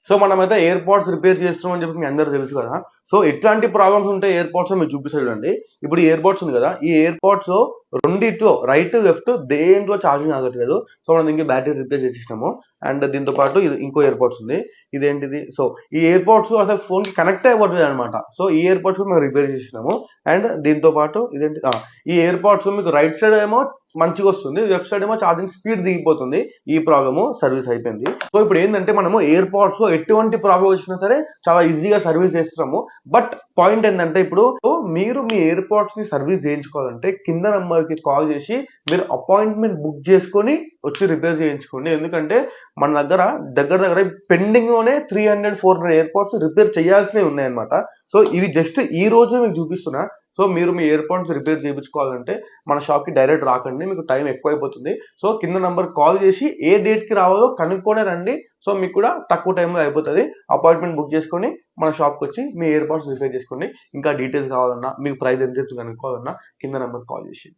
So మనమైతే air pads repair చేస్తున్నాం అని చెప్పి మీ అందరూ తెలుసు కదా. సో ఎట్లాంటి ప్రాబ్లమ్స్ ఉంటే ఎయిర్ పాడ్స్ మీకు చూపిస్తాడు చూడండి. ఇప్పుడు ఈ ఎయిర్ పాడ్స్ ఉంది కదా, ఈ ఎయిర్ పాడ్స్ రెండిట్లో రైట్ లెఫ్ట్ దేంట్లో ఛార్జింగ్ ఆగట్లేదు. సో మనం దీనికి బ్యాటరీ రిప్లేస్ చేసేసినాము. అండ్ దీంతో పాటు ఇది ఇంకో ఎయిర్ పాడ్స్ ఉంది. ఇదేంటిది, సో ఈ ఎయిర్ పాడ్స్ అసలు ఫోన్ కి కనెక్ట్ అయిపోతుంది అనమాట. సో ఈ ఎయిర్ పాడ్స్ మేము రిపేర్ చేసినాము. అండ్ దీంతో పాటు ఇదేంటి, ఈ ఎయిర్ పాడ్స్ మీకు రైట్ సైడ్ ఏమో మంచిగా వస్తుంది, లెఫ్ట్ సైడ్ ఏమో ఛార్జింగ్ స్పీడ్ దిగిపోతుంది. ఈ ప్రాబ్లమ్ సర్వీస్ అయిపోయింది. సో ఇప్పుడు ఏంటంటే మనము ఎయిర్ పాడ్స్ లో ఎటువంటి ప్రాబ్లం వచ్చినా సరే చాలా ఈజీగా సర్వీస్ చేస్తున్నాము. బట్ పాయింట్ ఏంటంటే ఇప్పుడు మీరు మీ ఎయిర్ పాడ్స్ ని సర్వీస్ చేయించుకోవాలంటే కింద నంబర్ కి కాల్ చేసి మీరు అపాయింట్మెంట్ బుక్ చేసుకొని వచ్చి రిపేర్ చేయించుకోండి. ఎందుకంటే మన దగ్గర పెండింగ్ లోనే 300-400 ఎయిర్ పాడ్స్ రిపేర్ చేయాల్సినవి ఉన్నాయన్నమాట. సో ఇవి జస్ట్ ఈ రోజు మీకు చూపిస్తున్నా. సో మీరు మీ ఇయర్ పాడ్స్ రిపేర్ చేయించుకోవాలంటే మన షాప్కి డైరెక్ట్ రాకండి, మీకు టైం ఎక్కువ అయిపోతుంది. సో కింద నంబర్ కాల్ చేసి ఏ డేట్కి రావాలో కనుక్కొనే రండి. సో మీకు కూడా తక్కువ టైంలో అయిపోతుంది. అపాయింట్మెంట్ బుక్ చేసుకొని మన షాప్కి వచ్చి మీ ఇయర్ పాడ్స్ రిపేర్ చేసుకోండి. ఇంకా డీటెయిల్స్ కావాలన్నా, మీకు ప్రైస్ ఎంత కనుక్కోవాలన్నా కింద నంబర్ కాల్ చేసి